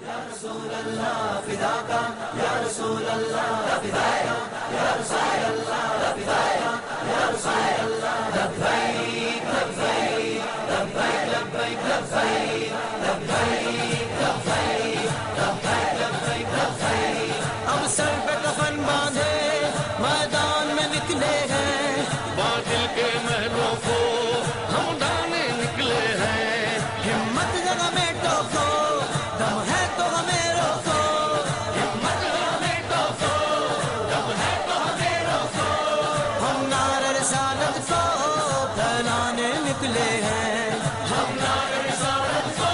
یا رسول اللہ فداکا یا رسول اللہ فداکا یا رسول اللہ فداکا یا رسول اللہ لبیک لبیک لبیک لبیک لبیک لبیک لبیک لبیک لبیک لبیک اب سر پہ کفن باندھے میدان میں نکلے ہیں باطل کے محلوں کو ہم ڈھانے نکلے ہیں ہمت جگہ میں ٹوکو دم ہے تو ہمیں روکو ہمت جگہ میں ٹوکو دم ہے تو ہمیں روکو ہم نعرہ رسالت کو پھیلانے نکلے ہیں ہم نعرہ رسالت کو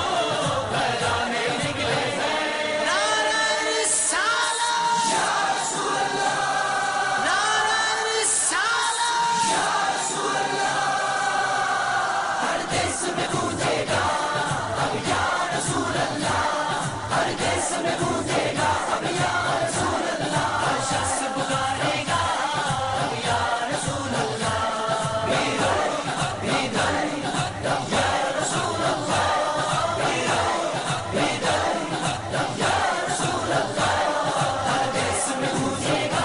پھیلانے نکلے ہیں نعرہ رسالت یا رسول اللہ نعرہ رسالت یا رسول اللہ ہر دیس میں گونجے گا اب یا رسول اللہ ہر دیس میں گونجے گا اب یا رسول اللہ ہر شخص پکارے گا اب یا رسول اللہ میرا میرا یا رسول اللہ میرا میرا یا رسول اللہ ہر دیس میں گونجے گا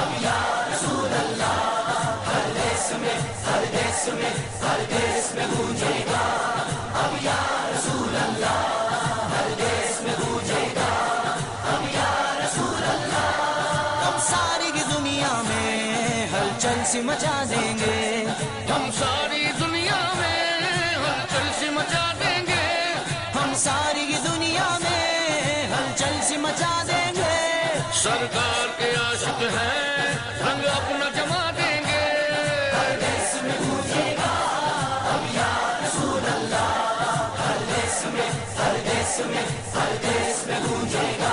اب یا رسول اللہ ہر دیس میں ہر دیس میں ہر دیس میں گونجے گا اب یا رسول اللہ ہر دیس میں گونجے گا اب یا رسول اللہ ہم ساری کی دنیا میں ہلچل سی مچا دیں گے ہم ساری دنیا میں ہلچل سی مچا دیں گے ہم ساری کی دنیا میں ہلچل سی مچا دیں گے سرکار کے عاشق ہیں رنگ اپنا جما دیں گے ہر دیس میں گونجے گا اب یا رسول اللہ ہر دیس میں ہر دیس میں ہر دیس میں گونجے گا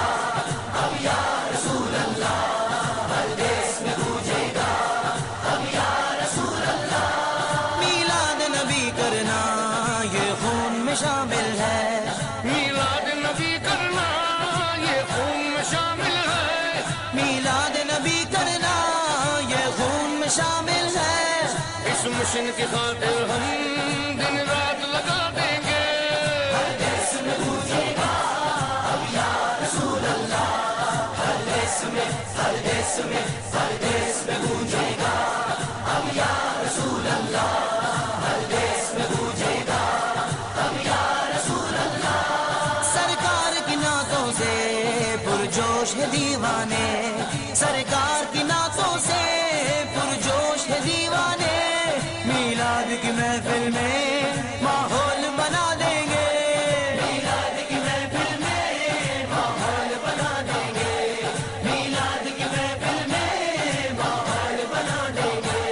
اب یا رسول اللہ ہر دیس میں گونجے گا اب یا رسول اللہ میلاد نبی کرنا یہ خون میں شامل ہے میلاد نبی کرنا یہ خون میں شامل ہے میلاد نبی کرنا یہ خون میں شامل ہے اس مشن کی خاطر ہم دن رات لگا دیں گے ہر دیس میں گونجے گا اب یا رسول اللہ ہر دیس میں ہر دیس میں ہر دیس میں گونجے گا اب یا رسول اللہ ہر دیس میں گونجے گا اب یا رسول اللہ سرکار کی نعتوں سے پرجوش ہے دیوانے سرکار کی نعتوں سے پرجوش ہے دیوانے میلاد کی محفل میں ماحول بنا دیں گے میلاد کی محفل میں ماحول بنا دیں گے میلاد کی محفل میں ماحول بنا دیں گے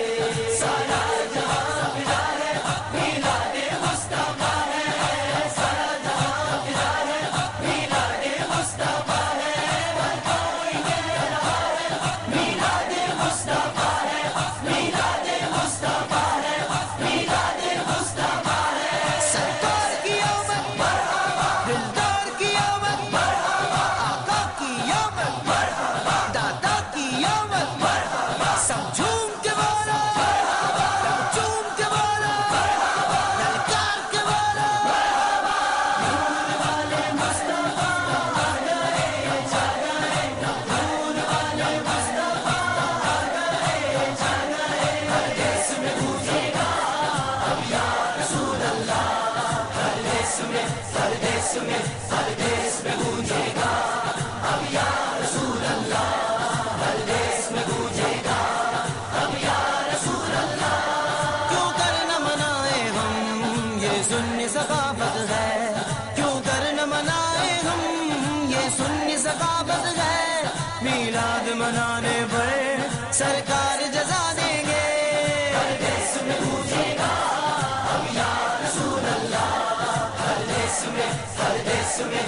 سارا جہاں فدا ہے میلاد مصطفیٰ ہے سارا جہاں فدا ہے میلاد مصطفیٰ ہے ہر کوئی کہہ رہا ہے میلاد مصطفیٰ ہے میلاد مصطفیٰ ہے میلاد مصطفیٰ ہے سرکار کی آمد مرحبا دلدار کی آمد مرحبا آقا کی آمد مرحبا دادا کی آمد مرحبا سب جھوم کے بولا مرحبا سب جھوم کے بولا مرحبا للکار کے بولا مرحبا نور والے مصطفیٰ آ گئے جا گئے نور والے مصطفیٰ آ گئے جا گئے ہر دیس میں گونجے گا اب یا رسول اللہ ہر دیس میں ہر دیس میں ہر دیس میں گونجے گا اب یا رسول اللہ ہر دیس میں گونجے گا اب یا رسول اللہ کیوں کر نہ منائے ہم یہ سنی ثقافت ہے کیوں کر نہ منائے ہم یہ سنی ثقافت ہے میلاد منانے پر سرکار جزا دیں گے ہر دیس میں گونجے گا اب یا رسول اللہ ہر دیس میں ہر دیس میں